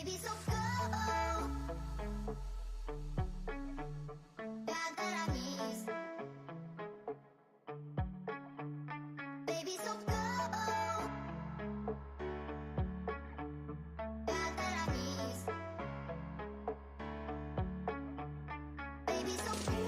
Baby, so go. Agarramis. Baby, so go. Agarramis. Baby, so go.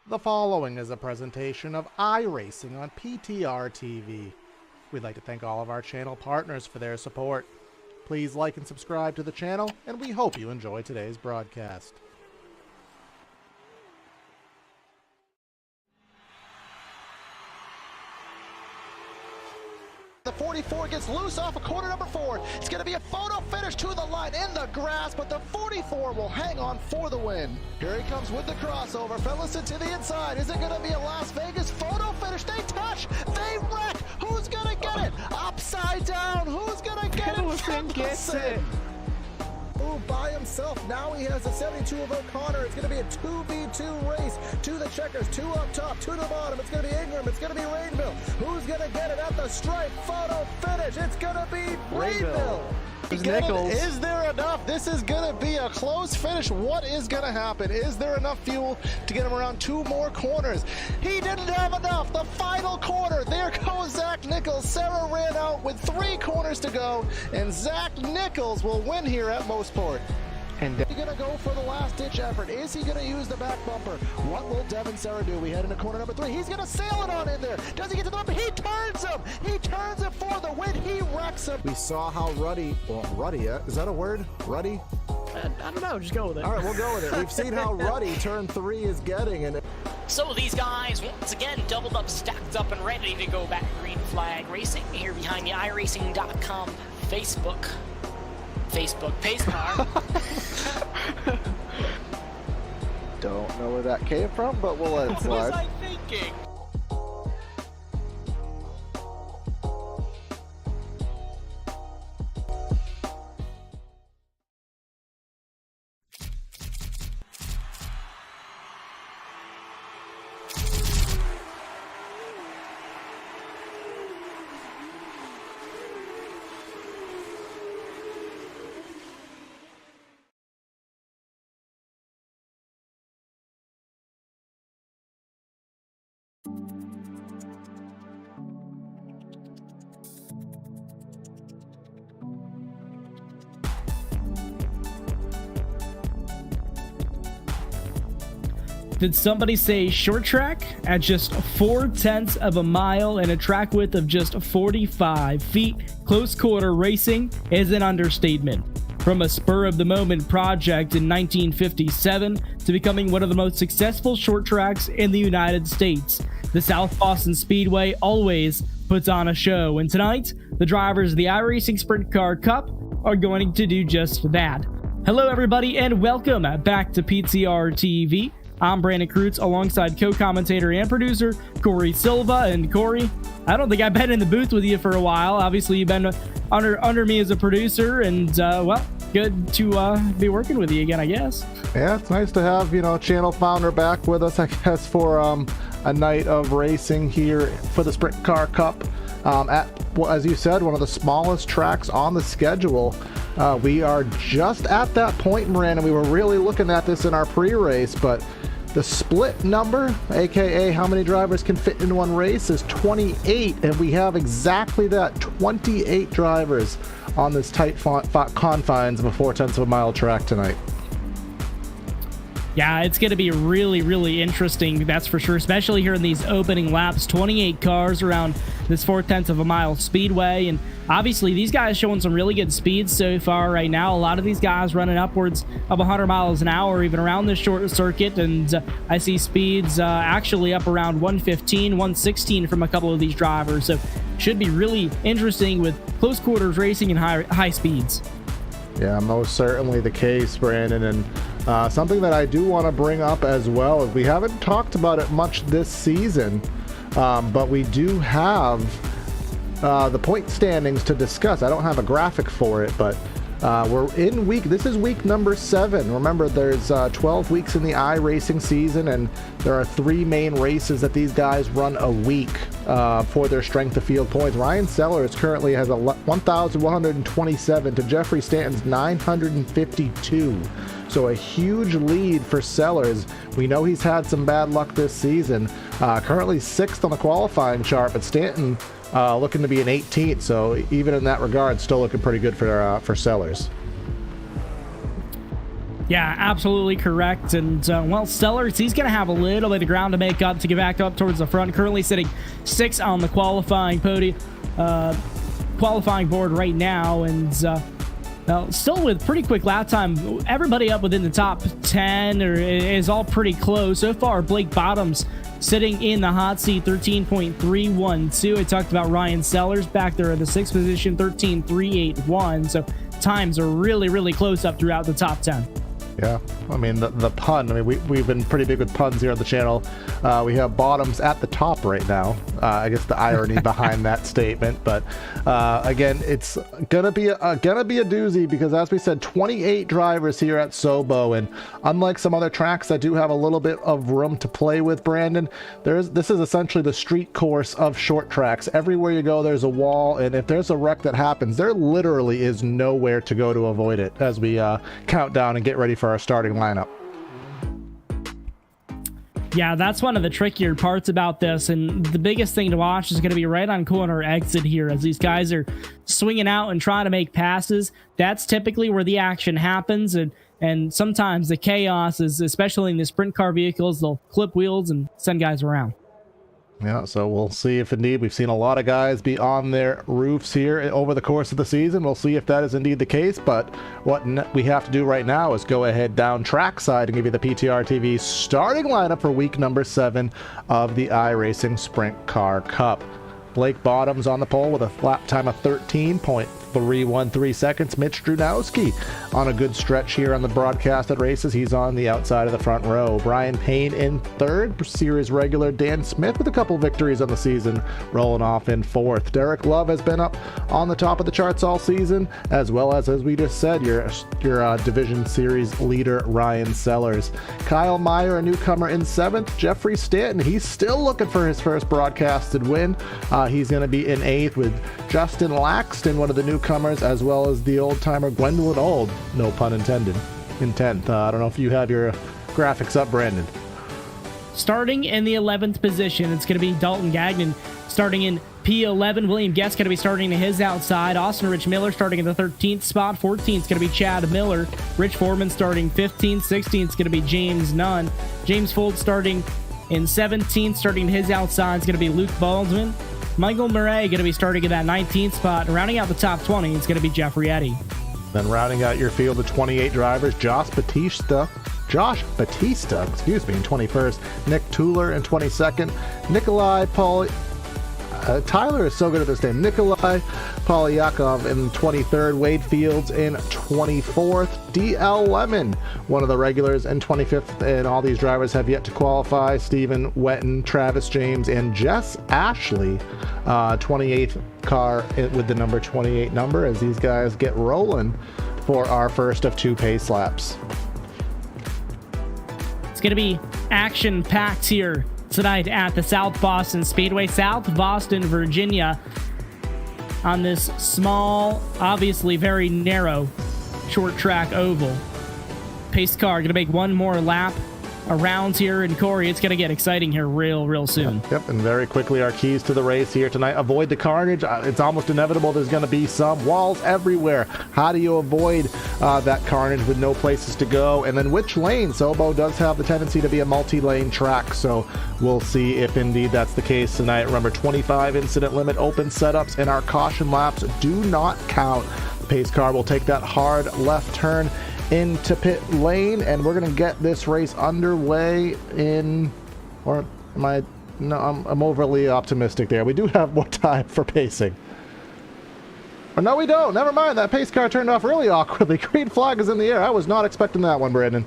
The following is a presentation of iRacing on PTRTV. We'd like to thank all of our channel partners for their support. Please like and subscribe to the channel, and we hope you enjoy today's broadcast. The 44 gets loose off of corner number 4. It's going to be a photo finish to the line in the grass, but the 44 will hang on for the win. Here he comes with the crossover. Fellison to the inside. Is it going to be a Las Vegas photo finish? They touch. They wreck. Who's going to get it? Upside down. Who's going to get it? Fellison gets it. Ooh, by himself. Now he has a 72 of O'Connor. It's going to be a 2v2 race to the checkers. 2 up top, 2 to the bottom. It's going to be Ingram. It's going to be Rainville. Who's going to get it at the stripe? Photo finish. It's going to be Rainville. Is there enough? This is going to be a close finish. What is going to happen? Is there enough fuel to get him around 2 more corners? He didn't have enough. The final corner. There goes Zach Nichols. Sarah ran out with 3 corners to go, and Zach Nichols will win here at Mostport. And is he going to go for the last-ditch effort? Is he going to use the back bumper? What will Devin Serra do? We head into corner number 3. He's going to sail it on in there. Does he get to the bumper? He turns him. He turns it for the win. He wrecks him. We saw how Ruddy, is that a word? Ruddy? I don't know, just go with it. All right, we'll go with it. We've seen how Ruddy turn 3 is getting. And So these guys, once again, doubled up, stacked up, and ready to go back green flag racing here behind the iRacing.com Facebook pace car. don't know where that came from, but we'll let it slide. What was I thinking? Did somebody say short track? At just 0.4 of a mile and a track width of just 45 feet, close quarter racing is an understatement. From a spur-of-the-moment project in 1957 to becoming one of the most successful short tracks in the United States, the South Boston Speedway always puts on a show, and tonight, the drivers of the iRacing Sprint Car Cup are going to do just that. Hello everybody, and welcome back to PTRTV. I'm Brandon Kreutz alongside co-commentator and producer Corey Silva. And Corey, I don't think I've been in the booth with you for a while. Obviously, you've been under me as a producer, and well, good to be working with you again, I guess. Yeah, it's nice to have, channel founder back with us, I guess, for a night of racing here for the Sprint Car Cup at, well, as you said, one of the smallest tracks on the schedule. We are just at that point, Brandon. We were really looking at this in our pre-race, but the split number, aka how many drivers can fit in one race, is 28, and we have exactly that, 28 drivers on this tight confines of a 0.4 of a mile track tonight. Yeah, it's going to be really, really interesting, that's for sure, especially here in these opening laps. 28 cars around this 0.4 of a mile speedway, and obviously these guys showing some really good speeds so far right now. A lot of these guys running upwards of 100 miles an hour even around this short circuit, and I see speeds actually up around 115, 116 from a couple of these drivers, so should be really interesting with close quarters racing and high speeds. Yeah, most certainly the case, Brandon, and something that I do want to bring up as well is we haven't talked about it much this season, but we do have the point standings to discuss. I don't have a graphic for it, but we're in this is week number 7. Remember, there's 12 weeks in the iRacing season, and there are 3 main races that these guys run a week for their strength of field points. Ryan Sellers currently has 1,127 to Jeffrey Stanton's 952. So a huge lead for Sellers. We know he's had some bad luck this season. Currently 6th on the qualifying chart, but Stanton looking to be an 18th. So even in that regard, still looking pretty good for Sellers. Yeah, absolutely correct. And, well, Sellers, he's going to have a little bit of ground to make up to get back up towards the front. Currently sitting 6th on the qualifying board right now. And, well, still with pretty quick lap time. Everybody up within the top 10 is all pretty close. So far, Blake Bottoms sitting in the hot seat, 13.312. I talked about Ryan Sellers back there in the 6th position, 13.381. So times are really, really close up throughout the top 10. Yeah, I mean, the pun, we've been pretty big with puns here on the channel. We have Bottoms at the top right now. I guess the irony behind that statement, but again, it's gonna be a doozy because, as we said, 28 drivers here at Sobo, and unlike some other tracks that do have a little bit of room to play with, Brandon, this is essentially the street course of short tracks. Everywhere you go, there's a wall, and if there's a wreck that happens, there literally is nowhere to go to avoid it as we count down and get ready for our starting lineup. Yeah, that's one of the trickier parts about this, and the biggest thing to watch is going to be right on corner exit here as these guys are swinging out and trying to make passes. That's typically where the action happens, and sometimes the chaos is, especially in the sprint car vehicles, they'll clip wheels and send guys around. Yeah, so we'll see if indeed we've seen a lot of guys be on their roofs here over the course of the season. We'll see if that is indeed the case, but what we have to do right now is go ahead down trackside and give you the PTRTV starting lineup for week number 7 of the iRacing Sprint Car Cup. Blake Bottoms on the pole with a lap time of 13.313 seconds. Mitch Drunowski on a good stretch here on the broadcasted races. He's on the outside of the front row. Brian Payne in 3rd. Series regular Dan Smith with a couple victories on the season, rolling off in 4th. Derek Love has been up on the top of the charts all season, as well as we just said, your division series leader Ryan Sellers. Kyle Meyer, a newcomer, in 7th. Jeffrey Stanton, he's still looking for his first broadcasted win. He's going to be in 8th with Justin Laxton, one of the newcomers, as well as the old-timer Gwendolyn Old, no pun intended, in 10th. I don't know if you have your graphics up, Brandon. Starting in the 11th position, it's going to be Dalton Gagnon. Starting in P11, William Guest going to be starting to his outside. Austin Rich Miller starting in the 13th spot. 14th is going to be Chad Miller. Rich Foreman starting 15th. 16th is going to be James Nunn. James Fold starting in 17th. Starting his outside is going to be Luke Baldwin. Michael Murray going to be starting in that 19th spot. And rounding out the top 20 is going to be Jeffrey Eddy. Then rounding out your field of 28 drivers, Josh Batista, in 21st, Nick Tuller in 22nd, Tyler is so good at this name. Nikolai Polyakov in 23rd, Wade Fields in 24th, DL Lemon, one of the regulars, in 25th, and all these drivers have yet to qualify. Stephen Wetton, Travis James, and Jess Ashley, 28th car with the number 28 number, as these guys get rolling for our first of 2 pace laps. It's going to be action-packed here tonight at the South Boston Speedway, South Boston, Virginia, on this small, obviously very narrow, short track oval. Pace car going to make one more lap around here, and Corey, it's going to get exciting here real soon. Yep, and very quickly, our keys to the race here tonight. Avoid the carnage. It's almost inevitable there's going to be some walls everywhere. How do you avoid that carnage with no places to go? And then which lane? Sobo does have the tendency to be a multi-lane track, so we'll see if indeed that's the case tonight. Remember, 25 incident limit open setups, and our caution laps do not count. The pace car will take that hard left turn into pit lane, and we're gonna get this race underway in, or am I, no, I'm overly optimistic there. We do have more time for pacing. Or no, we don't. Never mind. That pace car turned off really awkwardly. Green flag is in the air. I was not expecting that one, Brandon.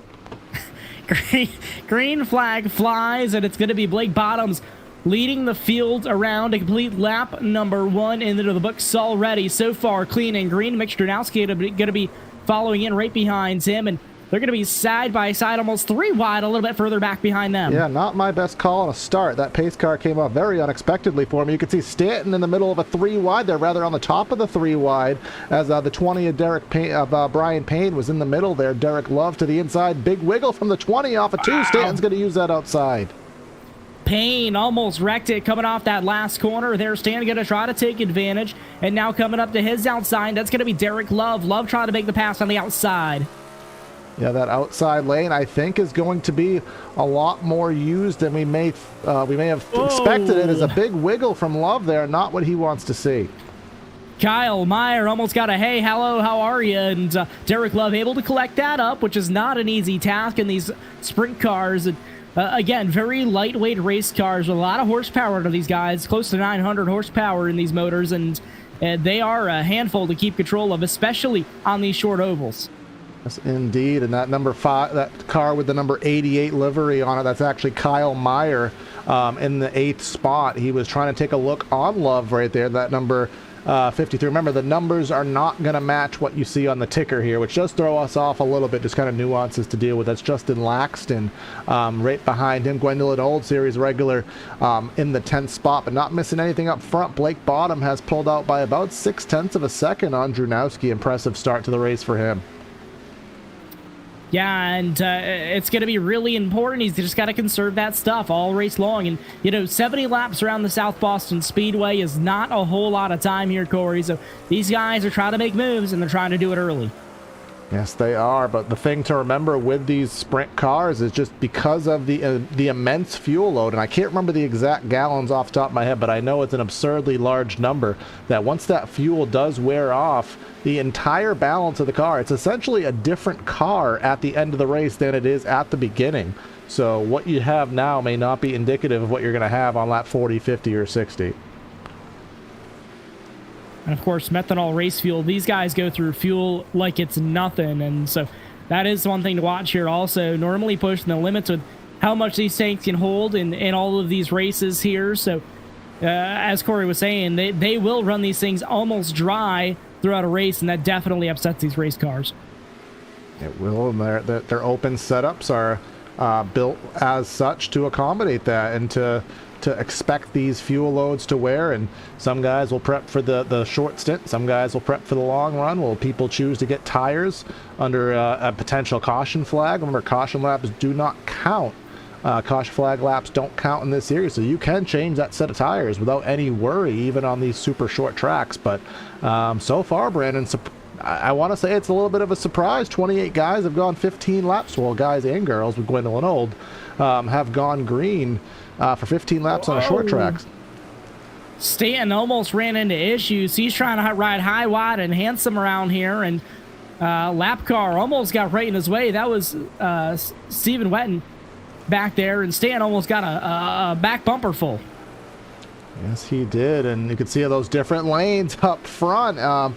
Green flag flies, and it's going to be Blake Bottoms leading the field around a complete lap number 1 into the books already. So far, clean and green. Mitch Dranowski going to be following in right behind him, and they're going to be side by side, almost 3 wide, a little bit further back behind them. Yeah, not my best call on a start. That pace car came off very unexpectedly for me. You can see Stanton in the middle of a 3 wide there, rather on the top of the 3 wide, as the 20 of Brian Payne was in the middle there. Derek Love to the inside, big wiggle from the 20 off of 2. Wow. Stanton's going to use that outside. Payne almost wrecked it coming off that last corner there. Stan going to try to take advantage, and now coming up to his outside, that's going to be Derek Love. Love trying to make the pass on the outside. Yeah, that outside lane, I think, is going to be a lot more used than we may have expected. It is a big wiggle from Love there, not what he wants to see. Kyle Meyer almost got a hey, hello, how are you? And Derek Love able to collect that up, which is not an easy task in these sprint cars. And again, very lightweight race cars with a lot of horsepower to these guys, close to 900 horsepower in these motors, and they are a handful to keep control of, especially on these short ovals. Yes, indeed, and that number 5, that car with the number 88 livery on it, that's actually Kyle Meyer in the 8th spot. He was trying to take a look on Love right there, that number 53. Remember, the numbers are not going to match what you see on the ticker here, which does throw us off a little bit, just kind of nuances to deal with. That's Justin Laxton right behind him. Gwendolyn Old Series regular in the 10th spot, but not missing anything up front. Blake Bottom has pulled out by about 0.6 of a second on Dranowski. Impressive start to the race for him. Yeah, and it's going to be really important. He's just got to conserve that stuff all race long. And, 70 laps around the South Boston Speedway is not a whole lot of time here, Corey. So these guys are trying to make moves, and they're trying to do it early. Yes, they are. But the thing to remember with these sprint cars is just because of the immense fuel load, and I can't remember the exact gallons off the top of my head, but I know it's an absurdly large number, that once that fuel does wear off, the entire balance of the car, it's essentially a different car at the end of the race than it is at the beginning. So what you have now may not be indicative of what you're going to have on lap 40, 50, or 60. And of course, methanol race fuel, these guys go through fuel like it's nothing. And so that is one thing to watch here also. Normally pushing the limits with how much these tanks can hold in all of these races here. So as Corey was saying, they will run these things almost dry throughout a race, and that definitely upsets these race cars. It will, and their open setups are built as such to accommodate that and to expect these fuel loads to wear. And some guys will prep for the short stint, some guys will prep for the long run. Will people choose to get tires under a potential caution flag? Remember, caution laps do not count Caution flag laps don't count in this series, so you can change that set of tires without any worry, even on these super short tracks. But so far, Brandon, I want to say it's a little bit of a surprise. 28 guys have gone 15 laps. Well, guys and girls with Gwendolyn Old have gone green for 15 laps on a short track. Stanton almost ran into issues. He's trying to ride high, wide, and handsome around here, and lap car almost got right in his way. That was Stephen Wetton back there, and Stanton almost got a back bumper full. Yes, he did, and you can see those different lanes up front.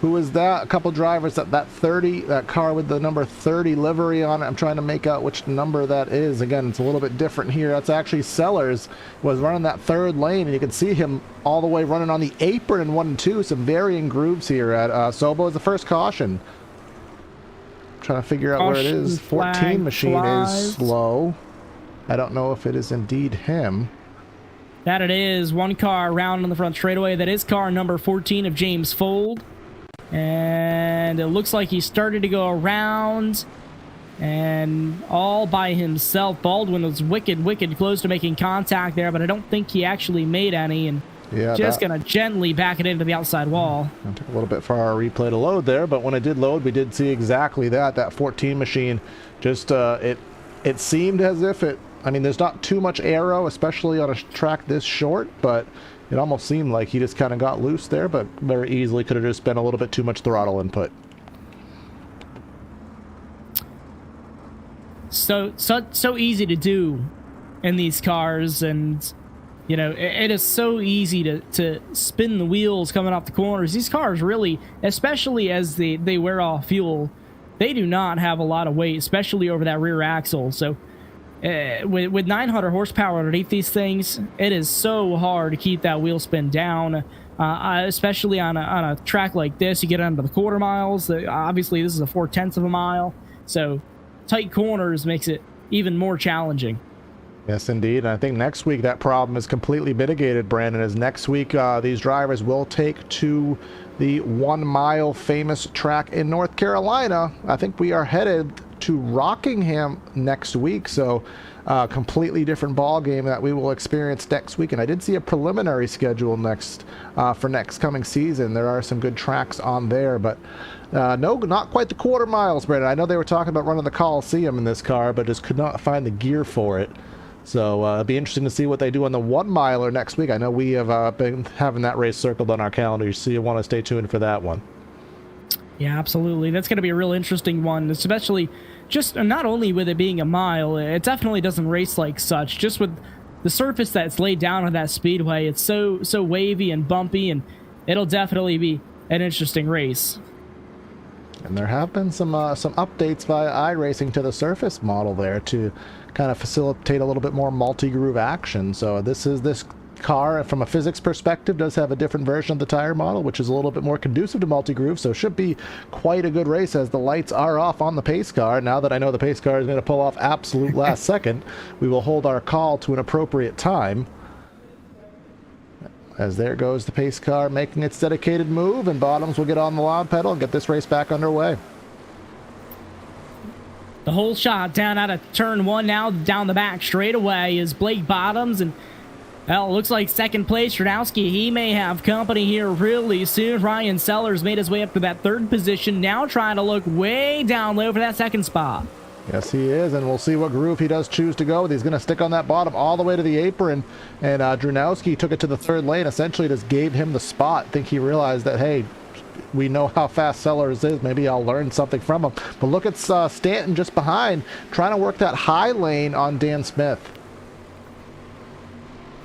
Who is that? A couple drivers, that car with the number 30 livery on it. I'm trying to make out which number that is. Again, it's a little bit different here. That's actually Sellers, was running that third lane, and you can see him all the way running on the apron in 1 and 2. Some varying grooves here at Sobo is the first caution. I'm trying to figure out where it is. 14 machine is slow. I don't know if it is indeed him. That it is. One car around on the front straightaway. That is car number 14 of James Fold. And it looks like he started to go around and all by himself. Baldwin was wicked close to making contact there, but I don't think he actually made any, and just gonna gently back it into the outside wall. It took a little bit for our replay to load there, but when it did load, we did see exactly that 14 machine. Just it seemed as if I mean, there's not too much aero, especially on a track this short, but it almost seemed like he just kind of got loose there, but very easily could have just been a little bit too much throttle input. So easy to do in these cars, and you know, it is so easy to spin the wheels coming off the corners. These cars really, especially as they wear off fuel, they do not have a lot of weight, especially over that rear axle. So with 900 horsepower underneath these things, it is so hard to keep that wheel spin down, especially on a track like this. You get under the quarter miles. Obviously, this is a 4/10 of a mile, so tight corners makes it even more challenging. Yes, indeed. And I think next week that problem is completely mitigated, Brandon, as next week these drivers will take to the 1 mile famous track in North Carolina. I think we are headed to Rockingham next week, so completely different ball game that we will experience next week. And I did see a preliminary schedule for next coming season. There are some good tracks on there, but no, not quite the quarter miles, Brandon. I know they were talking about running the Coliseum in this car, but just could not find the gear for it. So it'll be interesting to see what they do on the 1 miler next week. I know we have been having that race circled on our calendar, so you want to stay tuned for that one. Yeah, absolutely. That's going to be a real interesting one, especially just not only with it being a mile, it definitely doesn't race like such. Just with the surface that's laid down on that speedway, it's so wavy and bumpy, and it'll definitely be an interesting race. And there have been some updates via iRacing to the surface model there to kind of facilitate a little bit more multi-groove action. So this car, from a physics perspective, does have a different version of the tire model, which is a little bit more conducive to multi-groove, so it should be quite a good race as the lights are off on the pace car. Now that I know the pace car is going to pull off absolute last second, we will hold our call to an appropriate time. As there goes the pace car making its dedicated move, and Bottoms will get on the loud pedal and get this race back underway. The whole shot down out of turn 1 now, down the back straightaway is Blake Bottoms, and well, it looks like second place, Jardowski, he may have company here really soon. Ryan Sellers made his way up to that third position, now trying to look way down low for that second spot. Yes, he is, and we'll see what groove he does choose to go with. He's going to stick on that bottom all the way to the apron, and Dronowski took it to the third lane, essentially just gave him the spot. I think he realized that, hey, we know how fast Sellers is. Maybe I'll learn something from him. But look at Stanton just behind, trying to work that high lane on Dan Smith.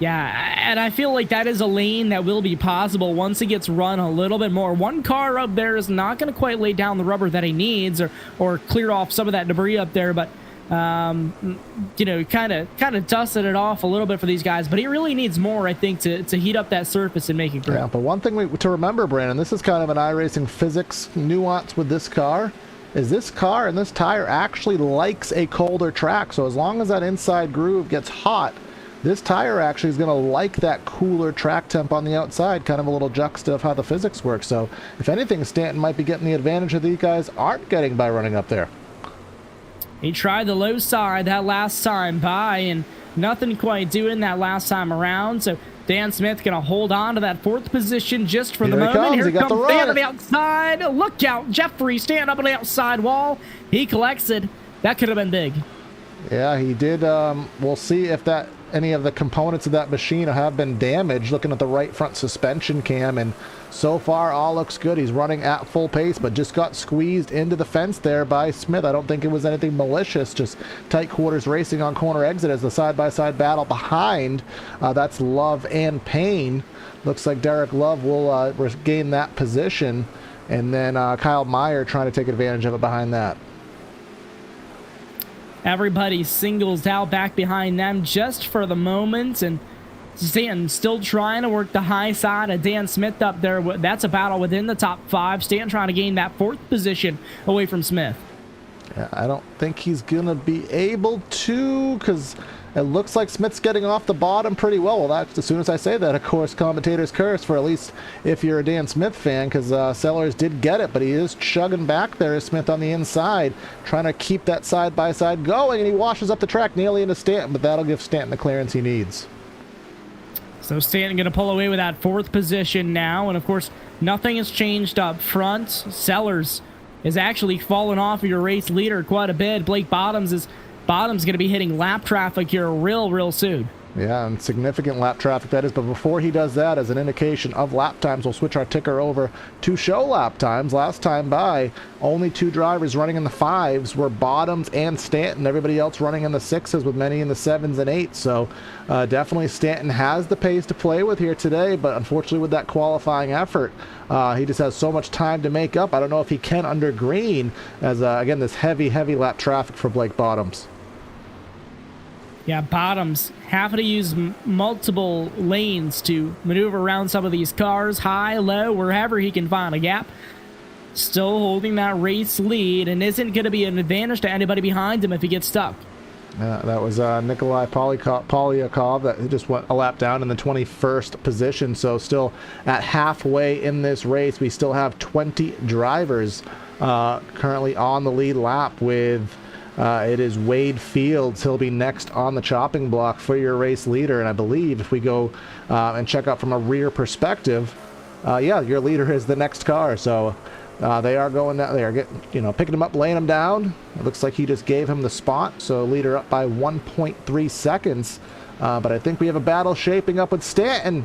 Yeah, and I feel like that is a lane that will be possible once it gets run a little bit more. One car up there is not going to quite lay down the rubber that he needs, or clear off some of that debris up there, but you know, kind of dusted it off a little bit for these guys. But he really needs more, I think, to heat up that surface and make it grip. Yeah, but one thing to remember, Brandon, this is kind of an iRacing physics nuance with this car, is this car and this tire actually likes a colder track. So as long as that inside groove gets hot, this tire actually is going to like that cooler track temp on the outside, kind of a little juxta of how the physics work. So if anything, Stanton might be getting the advantage that these guys aren't getting by running up there. He tried the low side that last time by, and nothing quite doing that last time around. So Dan Smith going to hold on to that 4th position just for the moment. Here comes Dan on the outside. Look out. Jeffrey stand up on the outside wall. He collects it. That could have been big. Yeah, he did. We'll see if any of the components of that machine have been damaged. Looking at the right front suspension cam, and so far all looks good. He's running at full pace, but just got squeezed into the fence there by Smith. I don't think it was anything malicious, just tight quarters racing on corner exit as the side-by-side battle behind. That's Love and Payne. Looks like Derek Love will regain that position, and then Kyle Meyer trying to take advantage of it behind that. Everybody singles out back behind them just for the moment, and Stanton still trying to work the high side of Dan Smith up there. That's a battle within the top 5. Stanton trying to gain that 4th position away from Smith. Yeah, I don't think he's going to be able to, because it looks like Smith's getting off the bottom pretty well. Well, that's, as soon as I say that, of course, commentators curse, for at least if you're a Dan Smith fan, because Sellers did get it, but he is chugging back there, Smith on the inside, trying to keep that side-by-side going, and he washes up the track nearly into Stanton, but that'll give Stanton the clearance he needs. So Stanton going to pull away with that 4th position now, and of course, nothing has changed up front. Sellers is actually fallen off of your race leader quite a bit. Blake Bottoms going to be hitting lap traffic here real soon. Yeah, and significant lap traffic that is. But before he does that, as an indication of lap times, we'll switch our ticker over to show lap times. Last time by, only 2 drivers running in the 5s were Bottoms and Stanton. Everybody else running in the 6s, with many in the 7s and 8s. So definitely Stanton has the pace to play with here today, but unfortunately with that qualifying effort, he just has so much time to make up. I don't know if he can under green, as again, this heavy lap traffic for Blake Bottoms. Yeah, Bottoms having to use multiple lanes to maneuver around some of these cars, high, low, wherever he can find a gap. Still holding that race lead, and isn't going to be an advantage to anybody behind him if he gets stuck. That was Nikolai Polyakov that just went a lap down in the 21st position. So still at halfway in this race, we still have 20 drivers currently on the lead lap with... it is Wade Fields. He'll be next on the chopping block for your race leader. And I believe if we go and check out from a rear perspective, yeah, your leader is the next car. So they are going down. They are picking him up, laying him down. It looks like he just gave him the spot. So leader up by 1.3 seconds. But I think we have a battle shaping up with Stanton.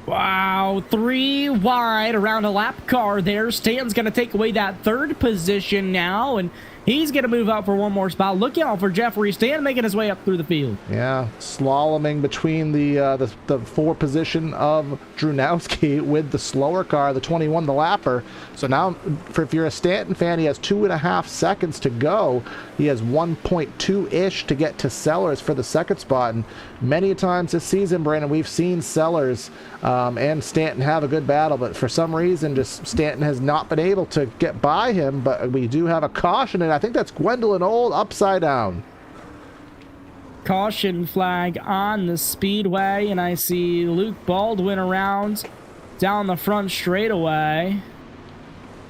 Wow, 3 wide around a lap car there. Stanton's going to take away that 3rd position now, and he's going to move up for one more spot. Look out for Jeffrey Stanton making his way up through the field. Yeah, slaloming between the 4 position of Drunowski with the slower car, the 21, the lapper. So now, if you're a Stanton fan, he has 2.5 seconds to go. He has 1.2-ish to get to Sellers for the 2nd spot. And many times this season, Brandon, we've seen Sellers and Stanton have a good battle, but for some reason, just Stanton has not been able to get by him. But we do have a caution, and I think that's Gwendolyn Old upside down. Caution flag on the speedway, and I see Luke Baldwin around down the front straightaway.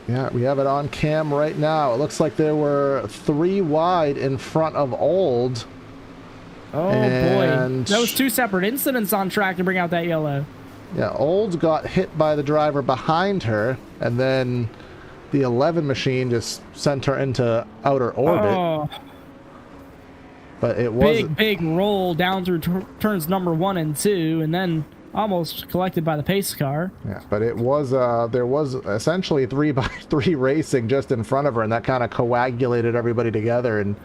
Yeah, we have it on cam right now. It looks like there were 3 wide in front of Old. Oh, boy. Those 2 separate incidents on track to bring out that yellow. Yeah, Old got hit by the driver behind her, and then the 11 machine just sent her into outer orbit. Oh. But it was big roll down through turns number 1 and 2, and then almost collected by the pace car. Yeah, but it was there was essentially 3x3 racing just in front of her, and that kind of coagulated everybody together and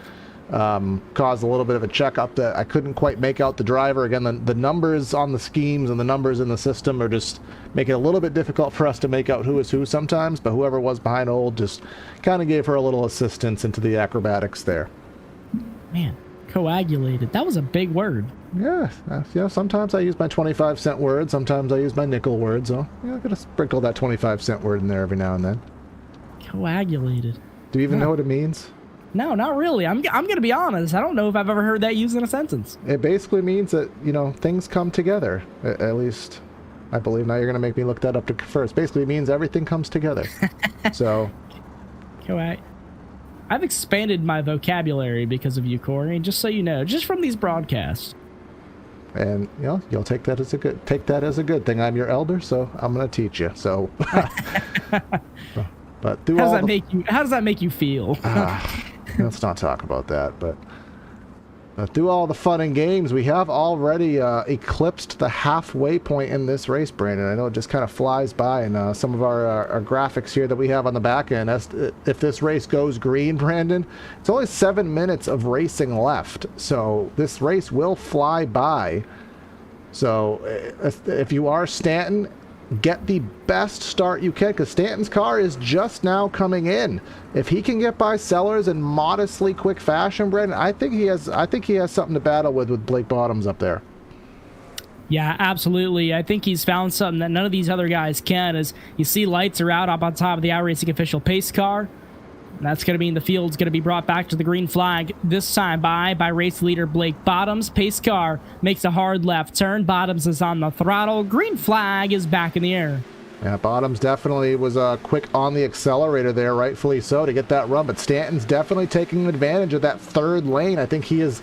caused a little bit of a checkup that I couldn't quite make out the driver. Again, the numbers on the schemes and the numbers in the system are just making it a little bit difficult for us to make out who is who sometimes, but whoever was behind Old just kind of gave her a little assistance into the acrobatics there. Man, coagulated. That was a big word. Yeah, sometimes I use my 25-cent word, sometimes I use my nickel word, so I'm going to sprinkle that 25-cent word in there every now and then. Coagulated. Do you even know what it means? No, not really. I'm going to be honest. I don't know if I've ever heard that used in a sentence. It basically means that, things come together. At least, I believe. Now you're going to make me look that up first. Basically, it means everything comes together. So. I've expanded my vocabulary because of you, Corey, just so you know, just from these broadcasts. And you know, you'll take that as a good thing. I'm your elder, so I'm going to teach you. So, but how does that make you feel? Let's not talk about that. But through all the fun and games, we have already eclipsed the halfway point in this race, Brandon. I know it just kind of flies by, and some of our graphics here that we have on the back end, if this race goes green, Brandon, it's only 7 minutes of racing left. So this race will fly by. So if you are Stanton, get the best start you can, because Stanton's car is just now coming in. If he can get by Sellers in modestly quick fashion, Brandon, I think he has something to battle with Blake Bottoms up there. Yeah, absolutely. I think he's found something that none of these other guys can. As you see, lights are out up on top of the iRacing official pace car. And that's going to mean the field's going to be brought back to the green flag, this time by race leader Blake Bottoms. Pace car makes a hard left turn. Bottoms is on the throttle. Green flag is back in the air. Yeah, Bottoms definitely was quick on the accelerator there, rightfully so, to get that run. But Stanton's definitely taking advantage of that third lane. I think he is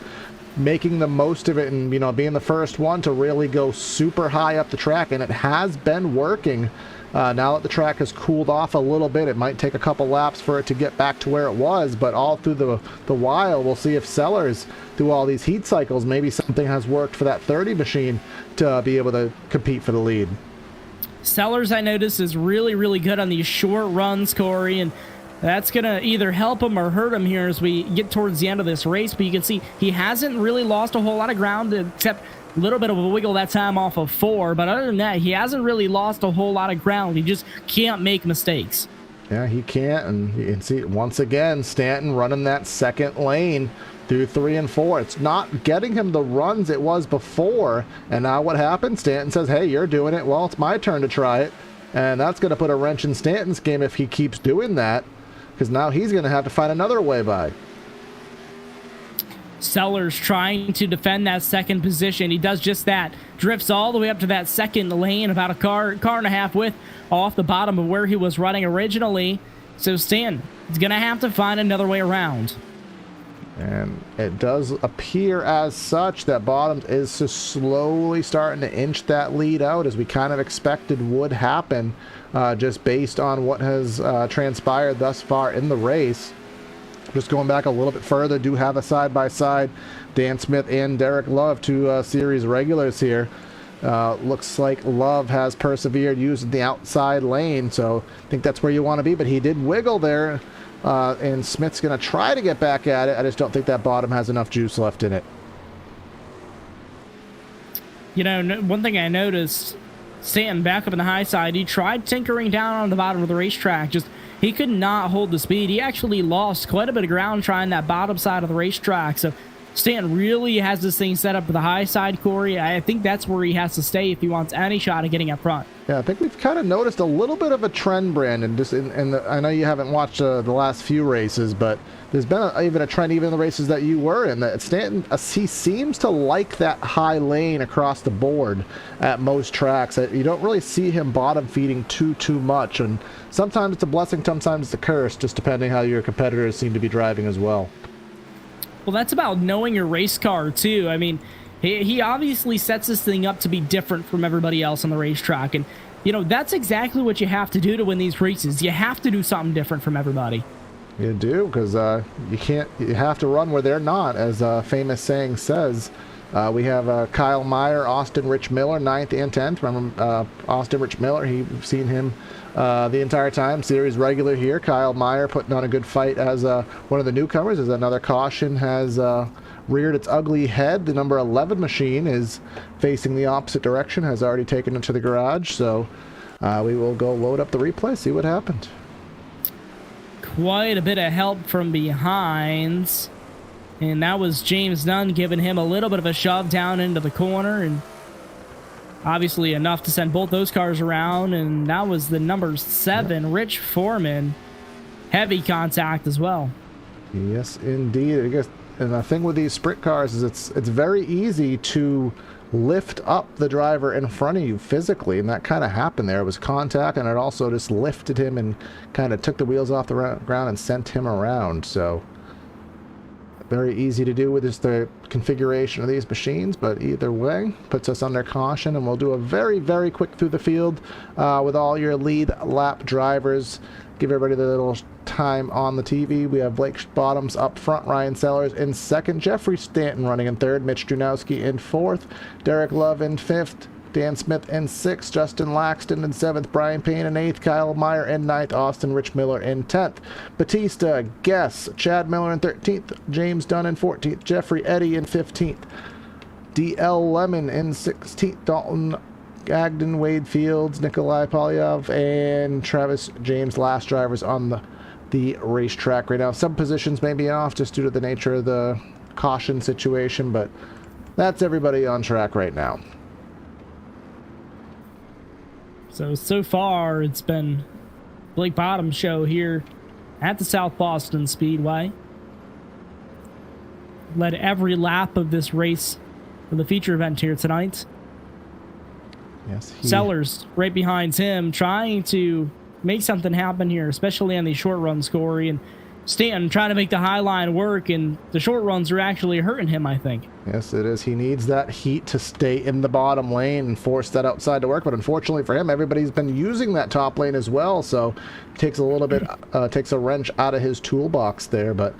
making the most of it and, you know, being the first one to really go super high up the track. And it has been working. Now that the track has cooled off a little bit, it might take a couple laps for it to get back to where it was, but all through the while, we'll see if Sellers, through all these heat cycles, maybe something has worked for that 30 machine to be able to compete for the lead. Sellers, I noticed, is really, really good on these short runs, Corey, and that's going to either help him or hurt him here as we get towards the end of this race, but you can see he hasn't really lost a whole lot of ground except a little bit of a wiggle that time off of 4, but other than that, he hasn't really lost a whole lot of ground. He just can't make mistakes. Yeah, he can't, and you can see once again Stanton running that second lane through 3 and 4. It's not getting him the runs it was before, and now what happens? Stanton says, hey, you're doing it, well, it's my turn to try it, and that's going to put a wrench in Stanton's game if he keeps doing that, because now he's going to have to find another way by. Sellers trying to defend that second position. He does just that. Drifts all the way up to that second lane, about a car and a half width off the bottom of where he was running originally. So Stan is going to have to find another way around. And it does appear as such that Bottoms is just slowly starting to inch that lead out, as we kind of expected would happen, just based on what has transpired thus far in the race. Just going back a little bit further, do have a side-by-side. Dan Smith and Derek Love, two series regulars here. Looks like Love has persevered using the outside lane, so I think that's where you want to be, but he did wiggle there, and Smith's going to try to get back at it. I just don't think that Bottom has enough juice left in it. You know, one thing I noticed, Stanton back up in the high side, he tried tinkering down on the bottom of the racetrack, he could not hold the speed. He actually lost quite a bit of ground trying that bottom side of the racetrack. So Stanton really has this thing set up for the high side, Corey. I think that's where he has to stay if he wants any shot at getting up front. Yeah, I think we've kind of noticed a little bit of a trend, Brandon. Just I know you haven't watched the last few races, but there's been even a trend even in the races that you were in, that Stanton, he seems to like that high lane across the board at most tracks. You don't really see him bottom feeding too much, and sometimes it's a blessing, sometimes it's a curse, just depending how your competitors seem to be driving as well. Well, that's about knowing your race car, too. I mean, he obviously sets this thing up to be different from everybody else on the racetrack, and, you know, that's exactly what you have to do to win these races. You have to do something different from everybody. You do, because you have to run where they're not, as a famous saying says. We have Kyle Meyer, Austin Rich Miller, 9th and 10th. Remember Austin Rich Miller, we've seen him the entire time, series regular here. Kyle Meyer putting on a good fight as one of the newcomers, as another caution has reared its ugly head. The number 11 machine is facing the opposite direction, has already taken it to the garage, so we will go load up the replay, see what happened. Quite a bit of help from behind, and that was James Nunn giving him a little bit of a shove down into the corner, and obviously enough to send both those cars around. And that was the number 7, Rich Foreman. Heavy contact as well. Yes, indeed. I guess, and the thing with these sprint cars is it's very easy to lift up the driver in front of you physically, and that kind of happened there. It was contact, and it also just lifted him and kind of took the wheels off the ground and sent him around. So very easy to do with just the configuration of these machines, but either way puts us under caution, and we'll do a very, very quick through the field with all your lead lap drivers. Give everybody the little time on the TV. We have Blake Bottoms up front, Ryan Sellers in second, Jeffrey Stanton running in third, Mitch Drunowski in fourth, Derek Love in fifth, Dan Smith in sixth, Justin Laxton in seventh, Brian Payne in eighth, Kyle Meyer in ninth, Austin Rich Miller in 10th, Batista, Guess, Chad Miller in 13th, James Dunn in 14th, Jeffrey Eddy in 15th, DL Lemon in 16th, Dalton Agden, Wade Fields, Nikolai Polyev, and Travis James, last drivers on the racetrack right now. Some positions may be off just due to the nature of the caution situation, but that's everybody on track right now. So far, it's been Blake Bottom's show here at the South Boston Speedway. Led every lap of this race for the feature event here tonight. Yes, Sellers right behind him, trying to make something happen here, especially on the short runs, Corey. And Stanton trying to make the high line work, and the short runs are actually hurting him, I think. Yes, it is. He needs that heat to stay in the bottom lane and force that outside to work. But unfortunately for him, everybody's been using that top lane as well. So it takes a little bit, takes a wrench out of his toolbox there. But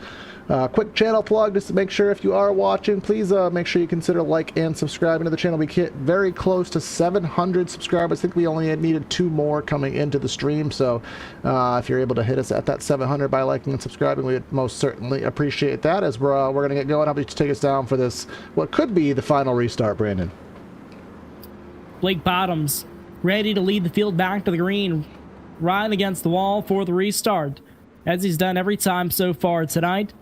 quick channel plug, just to make sure if you are watching, please make sure you consider like and subscribing to the channel. We get very close to 700 subscribers. I think we only needed 2 more coming into the stream. So if you're able to hit us at that 700 by liking and subscribing, we would most certainly appreciate that. As we're going to get going, I'll be to take us down for this, what could be the final restart, Brandon. Blake Bottoms ready to lead the field back to the green, right against the wall for the restart, as he's done every time so far tonight.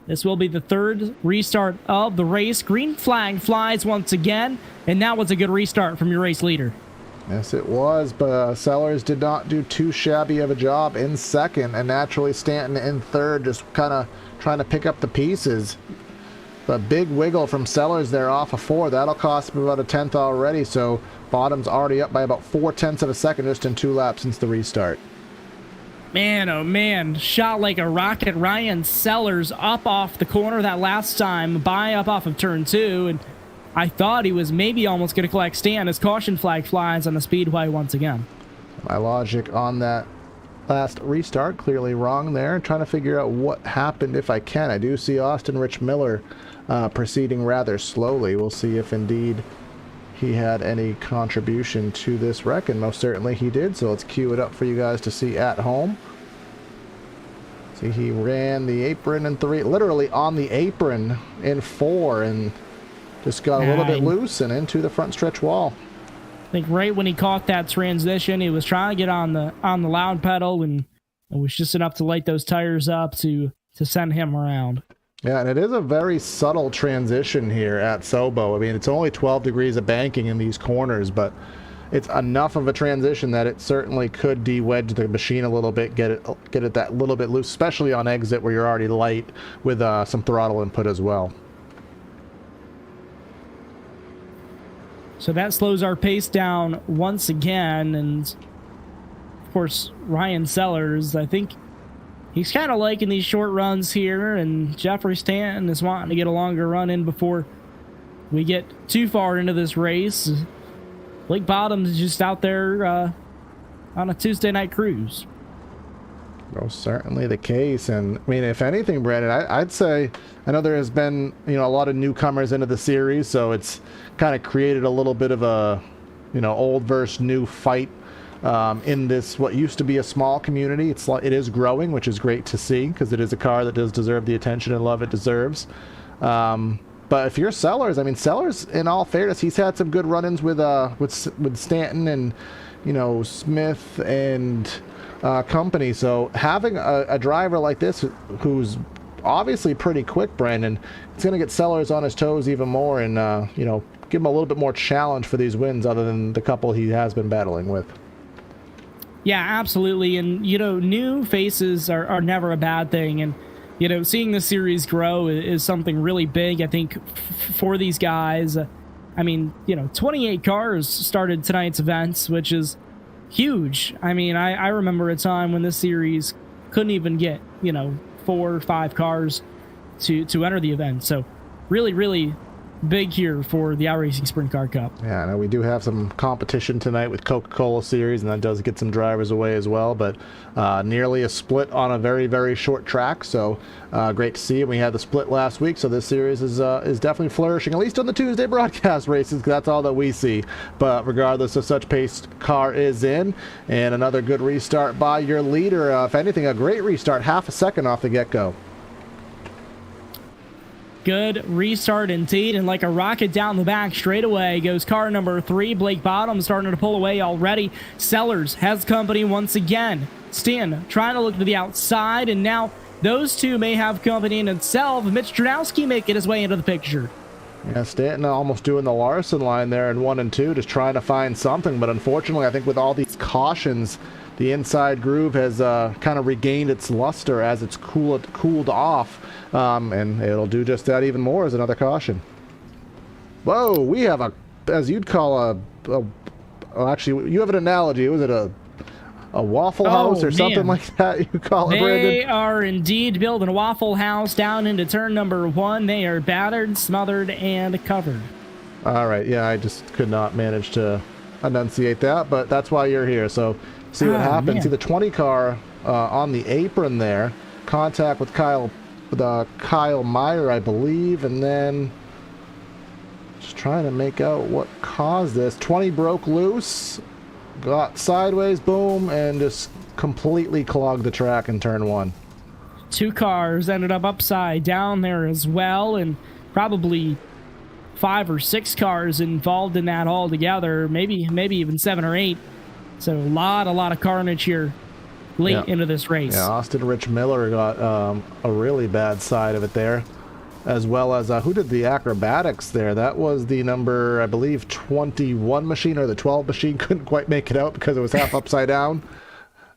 This will be the 3rd restart of the race. Green flag flies once again, and that was a good restart from your race leader. Yes, it was, but Sellers did not do too shabby of a job in second, and naturally Stanton in third, just kind of trying to pick up the pieces. But big wiggle from Sellers there off of 4. That'll cost him about a 10th already, so Bottom's already up by about 0.4 of a second just in 2 laps since the restart. Man, oh man, shot like a rocket. Ryan Sellers up off the corner that last time, up off of turn 2, and I thought he was maybe almost going to collect Stan as caution flag flies on the speedway once again. My logic on that last restart, clearly wrong there. Trying to figure out what happened if I can. I do see Austin Rich Miller proceeding rather slowly. We'll see if indeed he had any contribution to this wreck, and most certainly he did. So let's cue it up for you guys to see at home. See, he ran the apron in 3, literally on the apron in 4, and just got a little bit loose and into the front stretch wall. I think right when he caught that transition, he was trying to get on the loud pedal, and it was just enough to light those tires up to send him around. Yeah, and it is a very subtle transition here at Sobo. I mean, it's only 12 degrees of banking in these corners, but it's enough of a transition that it certainly could de-wedge the machine a little bit, get it that little bit loose, especially on exit where you're already light with some throttle input as well. So that slows our pace down once again, and of course Ryan Sellers, I think he's kind of liking these short runs here, and Jeffrey Stanton is wanting to get a longer run in before we get too far into this race. Blake Bottoms is just out there on a Tuesday night cruise. Most certainly the case. And I mean, if anything, Brandon, I'd say, I know there has been, a lot of newcomers into the series, so it's kind of created a little bit of a, old versus new fight in this, what used to be a small community. It is growing, which is great to see, because it is a car that does deserve the attention and love it deserves. But if you're Sellers, I mean, Sellers, in all fairness, he's had some good run-ins with Stanton and, Smith and company. So having a driver like this who's obviously pretty quick, Brandon, it's going to get Sellers on his toes even more and, give him a little bit more challenge for these wins other than the couple he has been battling with. Yeah, absolutely. And, new faces are never a bad thing. And, seeing the series grow is something really big, I think, for these guys. I mean, 28 cars started tonight's events, which is huge. I mean, I remember a time when this series couldn't even get, 4 or 5 cars to enter the event. So really, really big here for the iRacing Sprint Car Cup. Yeah, I know we do have some competition tonight with Coca-Cola Series, and that does get some drivers away as well, but nearly a split on a very, very short track, so great to see. And we had the split last week, so this series is definitely flourishing, at least on the Tuesday broadcast races, because that's all that we see. But regardless of such pace, car is in, and another good restart by your leader. If anything, a great restart, half a second off the get-go. Good restart indeed, and like a rocket down the back straight away goes car number 3. Blake Bottom starting to pull away already. Sellers has company once again. Stan trying to look to the outside, and now those two may have company in itself. Mitch Drnowski making his way into the picture. Yeah, Stanton almost doing the Larson line there in 1 and 2, just trying to find something, but unfortunately I think with all these cautions, the inside groove has kind of regained its luster as it's cooled off, and it'll do just that even more as another caution. Whoa, we have a, as you'd call actually, you have an analogy. Was it a Waffle House or something like that you call it, Brandon? They are indeed building a Waffle House down into turn number 1. They are battered, smothered, and covered. All right, yeah, I just could not manage to enunciate that, but that's why you're here, so see what happens. Man. See the 20 car on the apron there. Contact with Kyle Meyer, I believe, and then just trying to make out what caused this. 20 broke loose, got sideways, boom, and just completely clogged the track in turn 1. 2 cars ended up upside down there as well, and probably 5 or 6 cars involved in that altogether, maybe even 7 or 8. So a lot of carnage here late into this race. Yeah, Austin Rich Miller got a really bad side of it there, as well as who did the acrobatics there? That was the number, I believe, 21 machine, or the 12 machine. Couldn't quite make it out because it was half upside down.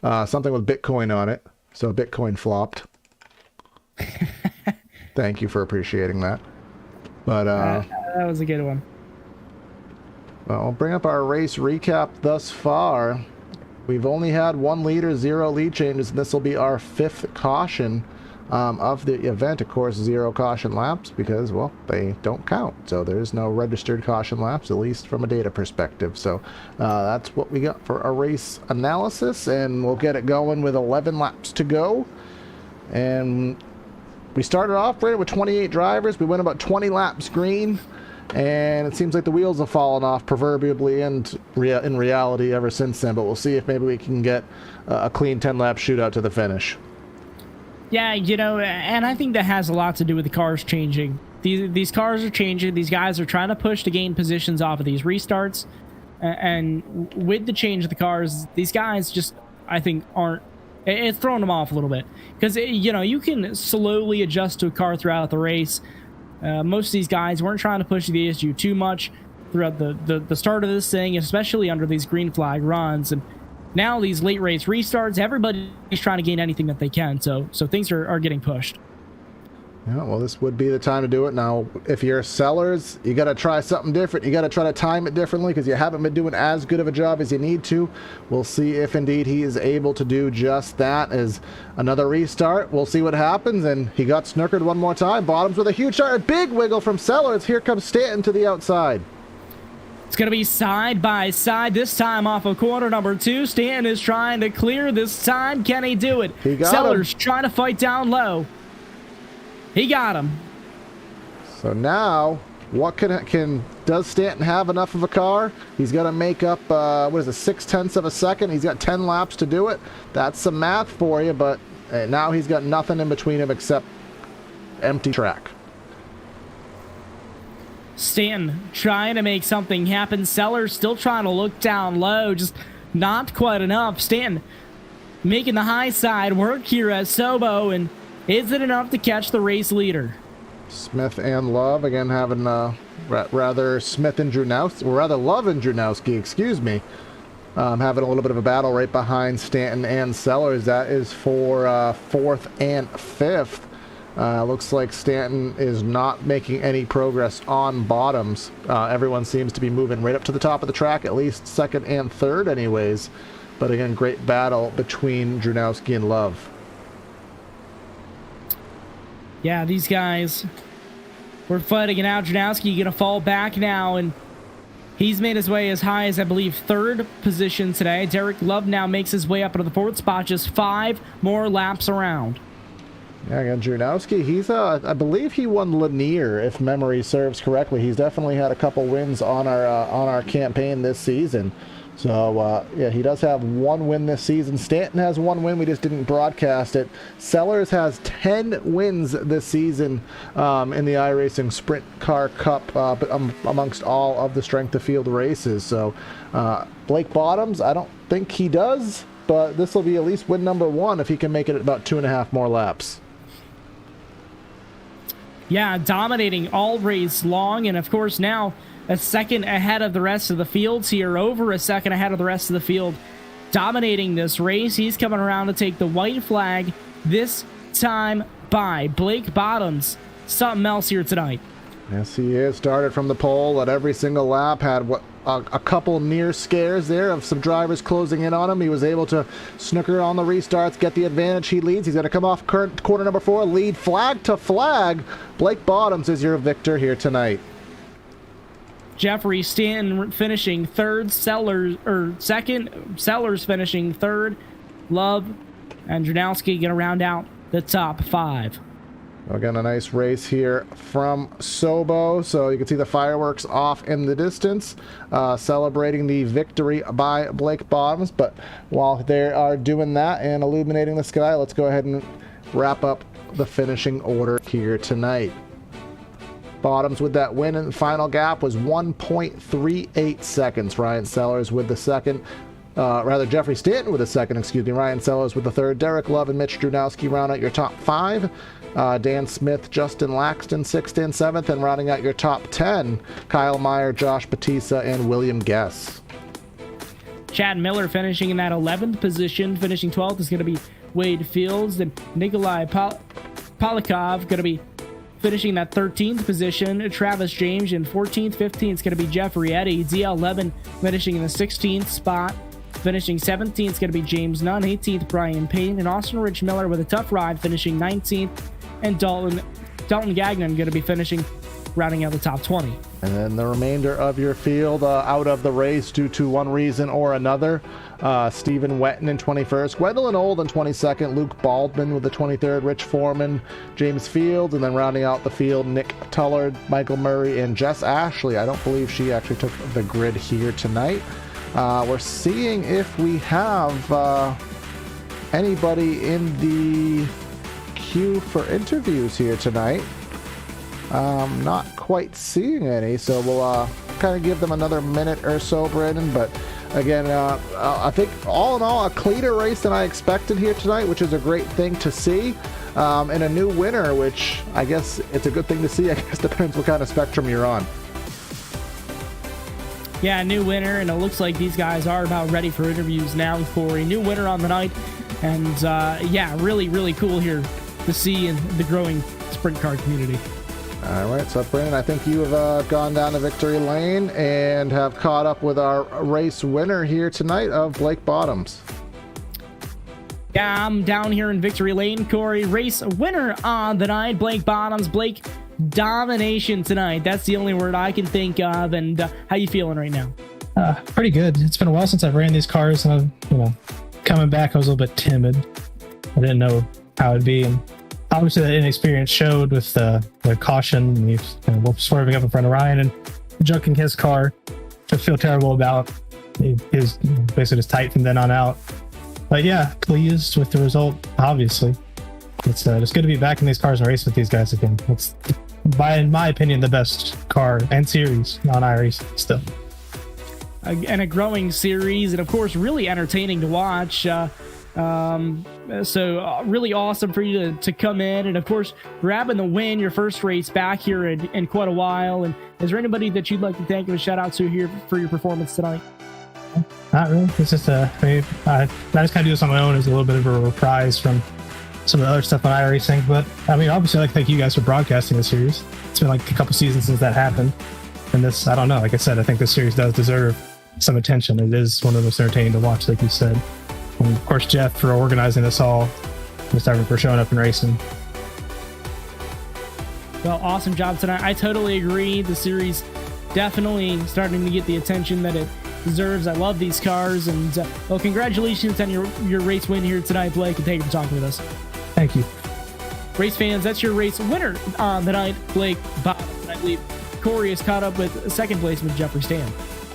Something with Bitcoin on it, so Bitcoin flopped. Thank you for appreciating that. But that was a good one. Well, I'll bring up our race recap thus far. We've only had 1 leader, 0 lead changes, and this will be our 5th caution of the event. Of course, 0 caution laps because, well, they don't count. So there's no registered caution laps, at least from a data perspective. So that's what we got for our race analysis, and we'll get it going with 11 laps to go. And we started off right with 28 drivers. We went about 20 laps green. And it seems like the wheels have fallen off proverbially and in reality ever since then. But we'll see if maybe we can get a clean 10-lap shootout to the finish. Yeah, and I think that has a lot to do with the cars changing. These cars are changing. These guys are trying to push to gain positions off of these restarts. And with the change of the cars, these guys just, I think, aren't... It's throwing them off a little bit. Because, you can slowly adjust to a car throughout the race. Most of these guys weren't trying to push the issue too much throughout the start of this thing, especially under these green flag runs. And now these late race restarts, everybody's trying to gain anything that they can. So things are getting pushed. Yeah, well, this would be the time to do it. Now, if you're sellers, you got to try something different. You got to try to time it differently because you haven't been doing as good of a job as you need to. We'll see if indeed he is able to do just that. As another restart, we'll see what happens. And he got snookered one more time. Bottoms with a huge start. A big wiggle from Sellers. Here comes Stanton to the outside. It's going to be side by side this time off of corner number 2. Stanton is trying to clear this time. Can he do it? He got Sellers him. trying to fight down low. He got him. So now, what does Stanton have enough of a car? He's got to make up, 0.6 of a second. He's got 10 laps to do it. That's some math for you, but now he's got nothing in between him except empty track. Stanton trying to make something happen. Sellers still trying to look down low, just not quite enough. Stanton making the high side work here at Sobo, and is it enough to catch the race leader? Smith and Love again having rather Smith and Drnowski, or rather Love and Drnowski, excuse me, having a little bit of a battle right behind Stanton and Sellers. That is for 4th and 5th. Looks like Stanton is not making any progress on bottoms. Everyone seems to be moving right up to the top of the track, at least second and third anyways. But again, great battle between Drunowski and Love. Yeah, these guys were fighting it out. Drunowski going to fall back now, and he's made his way as high as, I believe, third position today. Derek Love now makes his way up into the fourth spot, just 5 more laps around. Yeah, again, Drunowski, he's, I believe he won Lanier, if memory serves correctly. He's definitely had a couple wins on our campaign this season. So, yeah, he does have 1 win this season. Stanton has 1 win. We just didn't broadcast it. Sellers has 10 wins this season in the iRacing Sprint Car Cup amongst all of the strength of field races. So, Blake Bottoms, I don't think he does, but this will be at least win number 1 if he can make it about 2.5 more laps. Yeah, dominating all race long, and of course now a second ahead of the rest of the fields here, over a second ahead of the rest of the field, dominating this race. He's coming around to take the white flag this time by Blake Bottoms. Something else here tonight. Yes, he is. Started from the pole at every single lap. Had a couple near scares there of some drivers closing in on him. He was able to snooker on the restarts, get the advantage. He leads. He's going to come off quarter number 4, lead flag to flag. Blake Bottoms is your victor here tonight. Jeffrey Stanton finishing third, second, Sellers finishing third, Love and Drunowski going to round out the top 5. Again, a nice race here from Sobo. So you can see the fireworks off in the distance, celebrating the victory by Blake Bottoms. But while they are doing that and illuminating the sky, let's go ahead and wrap up the finishing order here tonight. Bottoms with that win, and the final gap was 1.38 seconds. Ryan Sellers with the second. Jeffrey Stanton with the second, Ryan Sellers with the third. Derek Love and Mitch Drunowski round out your top 5. Dan Smith, Justin Laxton, 6th and 7th, and rounding out your top 10, Kyle Meyer, Josh Batista, and William Guess. Chad Miller finishing in that 11th position. Finishing 12th is going to be Wade Fields, and Nikolai Polikov going to be finishing that 13th position. Travis James in 14th. 15th is going to be Jeffrey Eddy. DL Levin finishing in the 16th spot. Finishing 17th is going to be James Nunn. 18th, Brian Payne. And Austin Rich Miller with a tough ride finishing 19th. And Dalton Gagnon going to be finishing, rounding out the top 20. And then the remainder of your field out of the race due to one reason or another. Stephen Wetton in 21st, Gwendolyn Old in 22nd, Luke Baldwin with the 23rd, Rich Foreman, James Fields, and then rounding out the field, Nick Tullard, Michael Murray, and Jess Ashley. I don't believe she actually took the grid here tonight. We're seeing if we have anybody in the queue for interviews here tonight. Not quite seeing any, so we'll kind of give them another minute or so, Brandon. But again, I think all in all, a cleaner race than I expected here tonight, which is a great thing to see. And a new winner, which I guess it's a good thing to see. I guess depends what kind of spectrum you're on. Yeah, new winner, and it looks like these guys are about ready for interviews now for a new winner on the night. And yeah, really, really cool here to see in the growing sprint car community. All right, so Brandon, I think you have gone down to victory lane and have caught up with our race winner here tonight of Blake Bottoms. Yeah, I'm down here in victory lane, Corey. Race winner on the night, Blake Bottoms. Blake, domination tonight. That's the only word I can think of. And how you feeling right now? Pretty good. It's been a while since I've ran these cars, and coming back, I was a little bit timid. I didn't know how it'd be, and obviously that inexperience showed with the caution, and he's swerving up in front of Ryan and junking his car, which I feel terrible about. He was basically just tight from then on out. But yeah, pleased with the result, obviously. It's good to be back in these cars and race with these guys again. It's, in my opinion, the best car and series on iRacing still. And a growing series, and of course, really entertaining to watch. So really awesome for you to come in, and of course, grabbing the win, your first race back here in quite a while. And is there anybody that you'd like to thank and a shout out to here for your performance tonight? Not really. It's just I just kind of do this on my own as a little bit of a reprise from some of the other stuff on iRacing. But I mean, obviously, I'd like to thank you guys for broadcasting the series. It's been like a couple seasons since that happened, and this, I don't know. Like I said, I think this series does deserve some attention. It is one of the most entertaining to watch, like you said. And of course, Jeff for organizing this all, Mr. Everett for showing up and racing. Well, awesome job tonight. I totally agree. The series definitely starting to get the attention that it deserves. I love these cars, and well, congratulations on your race win here tonight, Blake, and thank you for talking with us. Thank you. Race fans, that's your race winner on the night, Blake Bottom. I believe Corey is caught up with second place with Jeffrey Stan.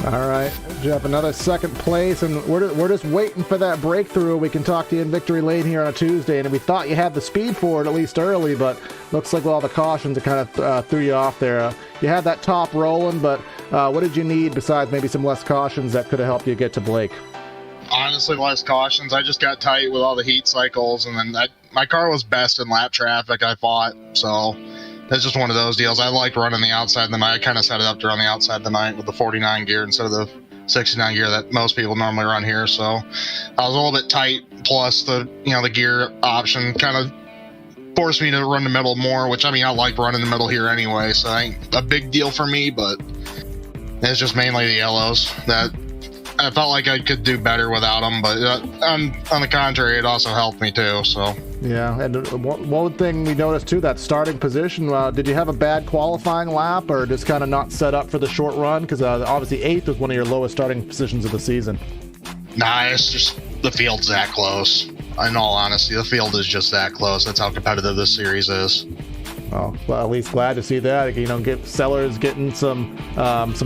All right, Jeff, another second place, and we're just waiting for that breakthrough. We can talk to you in victory lane here on a Tuesday, and we thought you had the speed for it at least early, but looks like with all the cautions, it kind of threw you off there. You had that top rolling, but what did you need besides maybe some less cautions that could have helped you get to Blake? Honestly, less cautions. I just got tight with all the heat cycles, and then my car was best in lap traffic, I thought, so that's just one of those deals. I like running the outside of the night. I kind of set it up to run the outside of the night with the 49 gear instead of the 69 gear that most people normally run here. So I was a little bit tight. Plus the gear option kind of forced me to run the middle more, which I mean I like running the middle here anyway. So it ain't a big deal for me, but it's just mainly the yellows that I felt like I could do better without them. But on the contrary, it also helped me too. So. Yeah, and one thing we noticed too, that starting position, did you have a bad qualifying lap or just kind of not set up for the short run? Because obviously 8th was one of your lowest starting positions of the season. Nah, it's just the field's that close. In all honesty, the field is just that close. That's how competitive this series is. Oh, well, at least glad to see that. Get Sellers getting some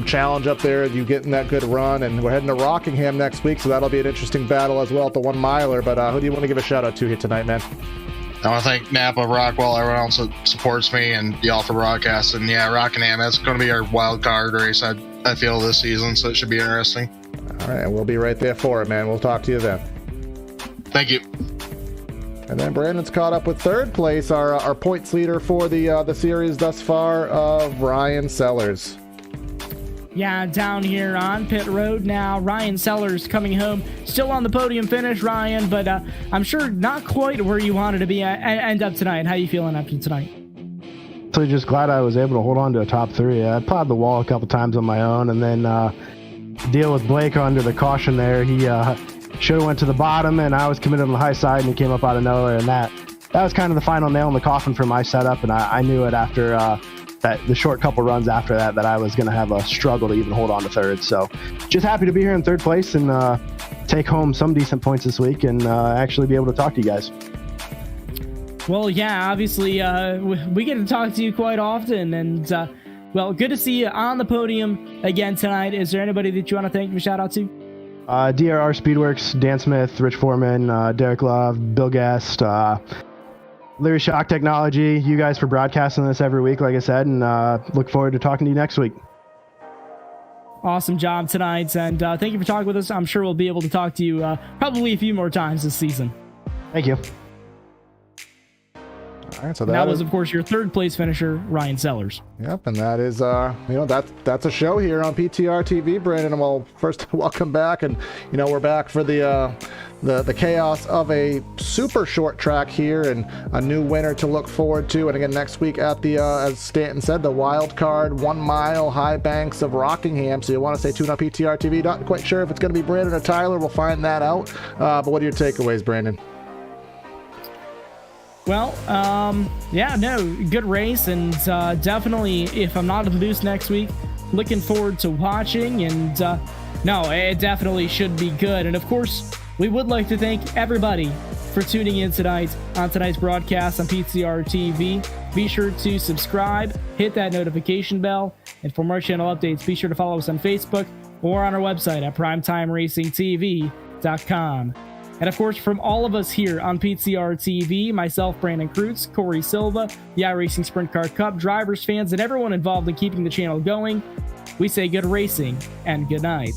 challenge up there, you getting that good run, and we're heading to Rockingham next week, so that'll be an interesting battle as well at the 1 miler. But who do you want to give a shout out to here tonight, man? I want to thank Napa, Rockwell, everyone else that supports me, and y'all for broadcasting. Yeah, Rockingham, that's going to be our wild card race, I feel, this season, so it should be interesting. All right, and we'll be right there for it, man. We'll talk to you then. Thank you. And then Brandon's caught up with third place, our points leader for the series thus far, Ryan Sellers. Yeah, down here on pit road now, Ryan Sellers coming home, still on the podium finish, Ryan, but I'm sure not quite where you wanted to be end up tonight. How you feeling after tonight? So just glad I was able to hold on to a top 3. I plowed the wall a couple times on my own, and then deal with Blake under the caution there. He should have went to the bottom, and I was committed on the high side, and he came up out of nowhere, and that was kind of the final nail in the coffin for my setup, and I knew it after the short couple runs after that I was going to have a struggle to even hold on to third. So just happy to be here in third place and take home some decent points this week and actually be able to talk to you guys. Well, yeah, obviously we get to talk to you quite often, and well, good to see you on the podium again tonight. Is there anybody that you want to thank and shout out to? DRR Speedworks, Dan Smith, Rich Foreman, Derek Love, Bill Guest, Larry Shock Technology, you guys for broadcasting this every week, like I said, and look forward to talking to you next week. Awesome job tonight, and thank you for talking with us. I'm sure we'll be able to talk to you probably a few more times this season. Thank you. All right, so that was, of course, your third place finisher, Ryan Sellers. Yep, and that is, that's a show here on PTRTV, Brandon. And well, first, welcome back, and we're back for the chaos of a super short track here, and a new winner to look forward to. And again, next week at the, as Stanton said, the wild card 1 mile high banks of Rockingham. So you want to stay tuned on PTRTV. Not quite sure if it's going to be Brandon or Tyler. We'll find that out. But what are your takeaways, Brandon? Well, good race, and definitely, if I'm not at the booth next week, looking forward to watching, and it definitely should be good. And of course, we would like to thank everybody for tuning in tonight on tonight's broadcast on PTR TV. Be sure to subscribe, hit that notification bell, and for more channel updates, be sure to follow us on Facebook or on our website at PrimetimeRacingTV.com. And of course, from all of us here on PTR TV, myself, Brandon Kreutz, Corey Silva, the iRacing Sprint Car Cup, drivers, fans, and everyone involved in keeping the channel going, we say good racing and good night.